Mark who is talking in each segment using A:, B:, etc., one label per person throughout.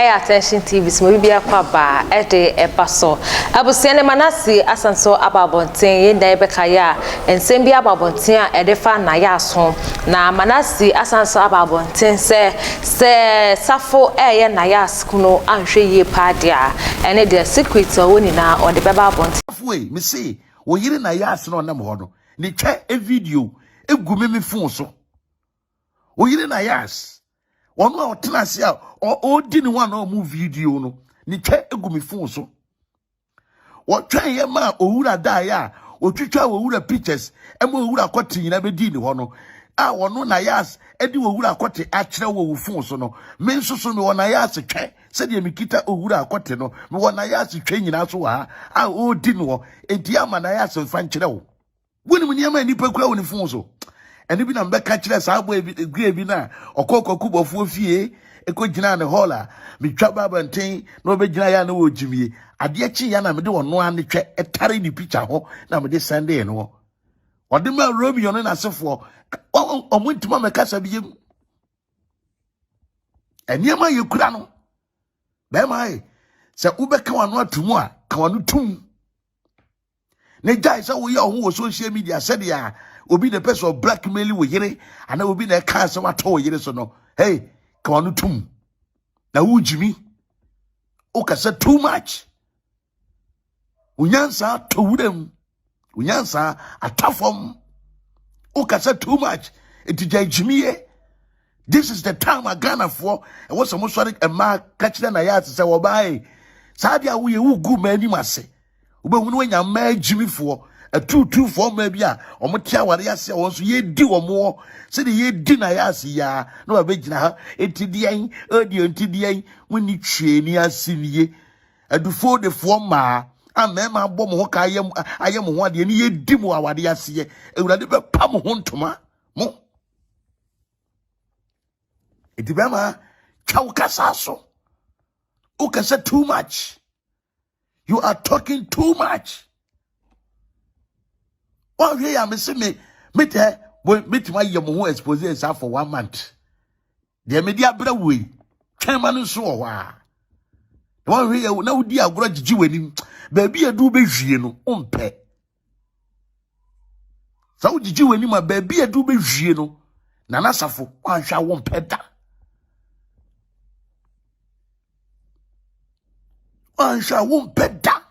A: attention TV so maybe akwaba ede ebaso abusene Manasseh asanso ababonten yenda ebekaya ensem bi ababonten a ede fa Nayas ho na Manasseh asanso ababonten se safo eye Nayas kuno anhwe ye padia ene the secret woni na ode beba abonten
B: we me say wo yire Nayas no nam ho no ni twa e video egumi me phone so wo yire Nayas ono a otena se a o di ni one o mu video no ni twa egumi phone so wo twan ye ma owura da ya o twitwa owura pictures e ma owura kwoti nyina be di ni ho no a wono Nayas e di owura kwoti a kire wo phone so no me nso so me wo Nayas twa se de me kita owura kwoti no me wo Nayas twa nyina so ha a o di ni ho enti ama Nayas mfa nkire wo woni mu niam nipa kura wo ni phone so eni bi na mbeka kire sa abo egwe bi na okokoko bofo fie ekogina ne hola mitwa baba nten na obegina ya na wo jimie ade achi ya na me de wono ane twa etare ni picture ho na me de sende no ode ma Romeo no na sefo omuntima meka sabiyem eniama yekura no be mai se ubeka wano atumu a ka wano tum ne jai se wo ye ho social media said ya obi the person blackmailing wo yire ana obi na ka se wato wo yire so no hey ka wano tum na wujimi o ka say too much unyansa to wurem unyansa atafom o ka say too much etijajimiye. This is the time a Ghana for and what's some sorry a ma catch na ya say wo bai sadia wo ye wo gu mani mase ube hunu wenya ma jimi for a 224 maybe a omotia ware ya se won so ye di wo mo se de ye di na ya se ya no ba begina ha etidian odi entidian woni twe ni asiniye adufo de fo ma amema bɔ mo ho ka ayem ho ade ni ye di mo awade ya se ewurade be pam ho ntoma mo Itibama chaukasaso. Ukasa too much. You are talking too much. Well, here I say me my yamu expose for 1 month. The media bra way. Chairman so wa. The one here now dia grudge jiwenim. Baby a do be no umpe. So jiwenim a baby a do be no. Nana safo wan sha wompe da. Ansha won't bet that.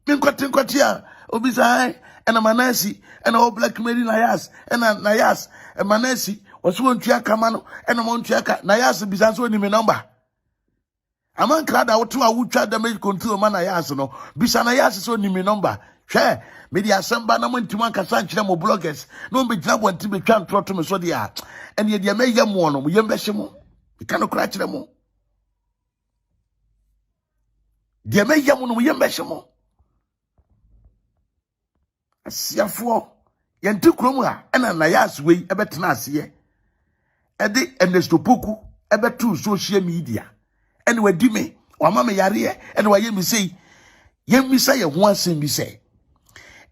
B: Minquatia, Obisai, and a Manasseh, and all black Mary Nayas, and a Nayas, and Manasseh was one Tiakamano, and a Montiaka, Nayas, Bizanzo in my number. A man clad out to a wood child damage control Manayas, no, Bisanayas is only my number. Share, media samba na went to one Casanchamo bloggers, no be job one to be can't trot to me so they are, and yet you may yam one, we yambeshamo, you cannot crash them all. Dia me yamu no yembeshemo asiafo yente kromu a na Nayas we ebetena ase ede Ernesto Poku ebetu social media ene wadi me wama me yare ene waye mi sei yemisa ye ho asem bi sei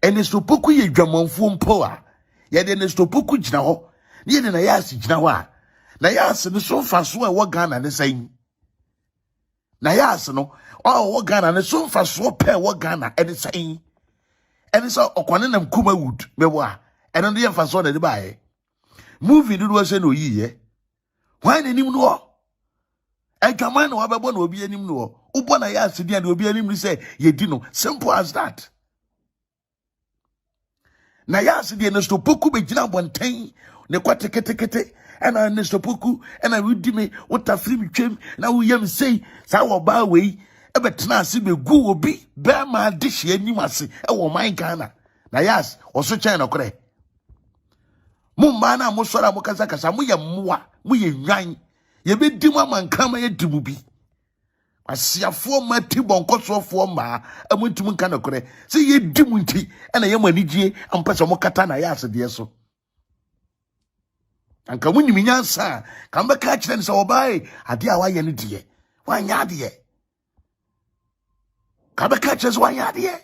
B: Ernesto Poku ye dwamanfo mpo a ye de Ernesto Poku gina ho ye ne Nayas gina ho a Nayas ne so faso e wo Ghana ne sai Nayas no oh Ghana ne so fa so pe wo Ghana e dey say and so okwane nam kuma wood me wo a eno de fa so na de bae movie do say no yiye why na nim no edwaman na wabebo na obi anim no ubo na ya asidi and obi anim say ye di no simple as that na ya asidi na sto poku be gina bonten ne kwatekete and Ernesto Poku and I would me what a free twem na wo yam say sa wo ba we ebetena ase be gu obi be ma dish anim ase e wo man Ghana Nayas oso chen no kore mu ma na mo sora mo kasa kasa mo ye moa mo ye nwan ye be di mo amankama ye di mu bi asiafo ma ti bonkosofo ma amuntum nka no kore se ye di mu nti e na ye manigie ampese mo kata Nayas de so anka munimi nyansa kan be ka kire nse obai ade a wa ye ne die wa nya de Kabe catches one yard here.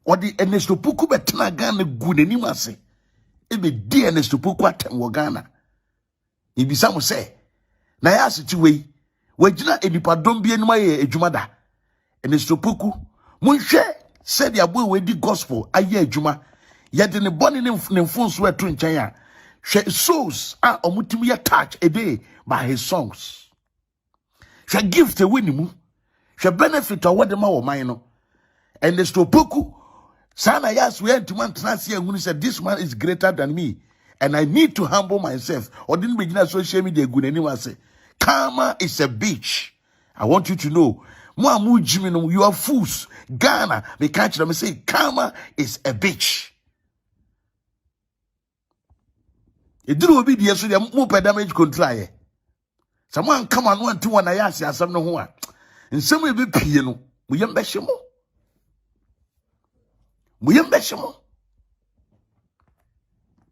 B: Or the Ernesto Poku betena Ghana good anymore say. It be dear Ernesto Poku at Ghana. If you some say, Nayas ti we wagina enipadom bi enuma ye adwuma da ene sopoku monhwe said ya boy we di gospel aye adwuma ye de ne bone ne mfonso eto nchen a hwe souls a omutimi ya touch a day by his songs hwe gift e woni mu hwe benefit of what the ma wo man no and the sopoku sana yas we ntuma ntnase ehunu said this man is greater than me and I need to humble myself or didn't begin social media gu nani wa say karma is a bitch. I want you to know you are fools. Ghana, they catch them and say karma is a bitch. It didn't obedience so they more damage control. Someone come on 1 2 1 Nayas as some no one. And some will be piano. We am beshamo. We am beshamo.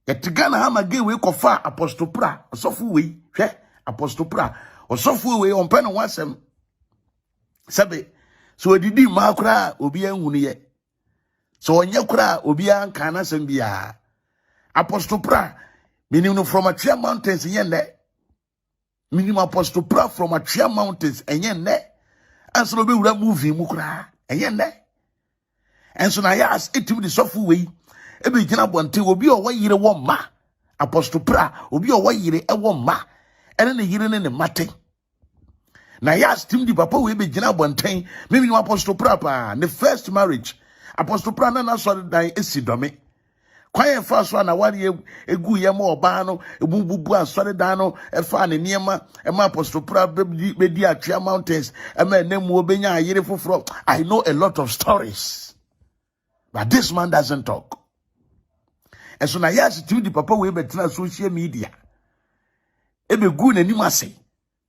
B: At Ghana Hama gay we kofa apostle pra, so fu we, apostle pra, or so fu we on pen one sem. Sabe, so didi makra obi enhunu so onye kra obi an kana sembia apostle pra minimum from a Tree Mountains yenye minimum apostle pra from a Tree Mountains yenye and so be wura movie mu kra yenye and so Nayas etim the sofu we e be gina bonte obi o wa yire wo ma apostle pra obi o wa yire e wo ma ene ne yire ne mate Nayas team di papa we be gina bonten maybe no apostle pra the first marriage apostle pra na so dan esidome kwan fa so na wari egu ye ma oba no ebububu asore dan no e fa ne niema e ma apostle pra be di Tree Mountains e ma nemu obenya ayire foforo. I know a lot of stories but this man doesn't talk. And so Nayas team di papa we be tena social media e be gu na nim ase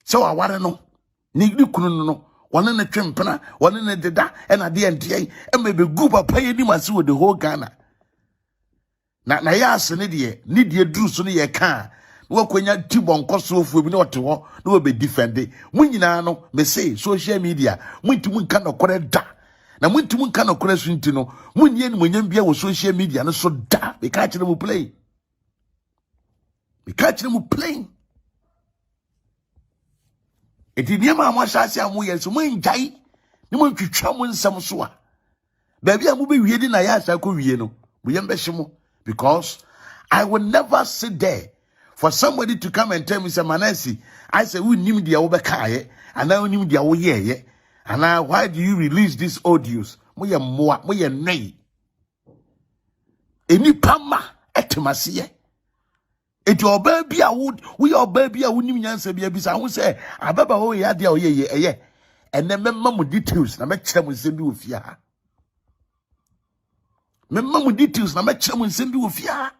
B: so aware no ni kunu no one na twempena one na deda and ade ente e me be gu papa ye ni mase with the whole Ghana na Nayas ne de duru so ne ye ka wo kwanya tibon koso ofu bi ne ote ho na wo be defend mu nyina no me say social media muntimu nka no kore da na muntimu nka no kore so nti no munye ni munyam bia wo social media no so da be ka kire mu play be ka kire mu play. Eti niema amwashase amu yeso mo njai ni mo twitwa mo nsam so a baabi a mo be wie di Nayas akọ wie no mo yem behye mo because I will never sit there for somebody to come and tell me say Manasseh I say we nim dia wo be kaaye ana nim dia wo yeye ana why do you release these audios mo ye moa mo ye nei eni pama etemase eti oba bia we oba bia wonim nyansa bia bisa ho se ababa ho ye ade a oyeye eye ene memma mu details na mekere mu nsem bi ofia ha memma mu details na mekere mu nsem bi ofia ha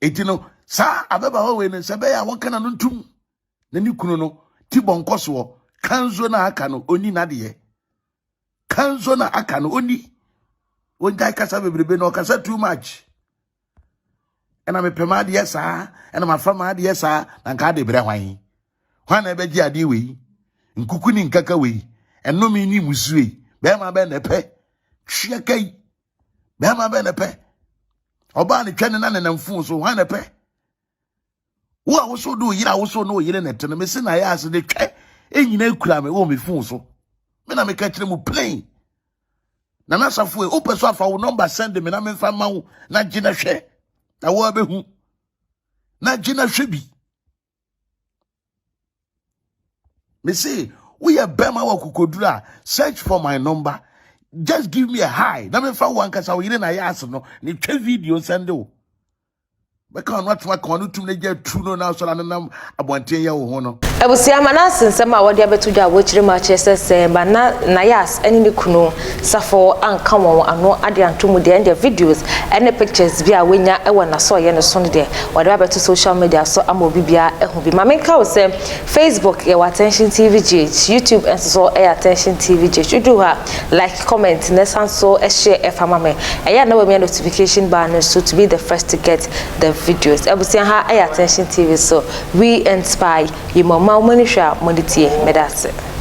B: eti no sa ababa ho we ne se be ya wonka na no ntum na ni kunu no ti bonkoso kanzo na aka no oni na de kanzo na aka no oni when guy kasa bebrebe no kasa too much and I'm a pema de sa and I'm a fama de sa na nka de bre hwan na be gi ade we nkuku ni nkaka we eno mi ni musue be ma be na pe hwe kai be ma be na pe oba ne twene na nanamfu so hwan na pe wo a wo so do yira wo so no yire na tene me se Nayas de twe enyina ekura me wo me fun so me na me ka kire mu plain na nasafu e opeso afa wo number send me na me fa ma wo na gina hwe na wo abehu na gina hwe bi me say we are bema wa kukodura search for my number just give me a hi na me fa wo ankasa wo yire Nayas no ni twa video send wo beka no atwa kan no tum na gya tru no na so na nam abonten ye wo ho no
A: Ebusia Manasseh nsema wodi abetuja awochire ma chese ba na Nayas eni ne kunu safo anka won ano ade antomu de and videos and pictures bia wenya e wona so ye ne so ne de wodi abetu social media so amobi bia ehu bi mamenka wo se Facebook ye attention Tvgh YouTube and so attention Tvgh you do her like comment ne sanso share e fama me e ya na we me notification bar so to be the first to get the videos Ebusia ha attention TV so we inspire you Mama Manisha Monitie Medase.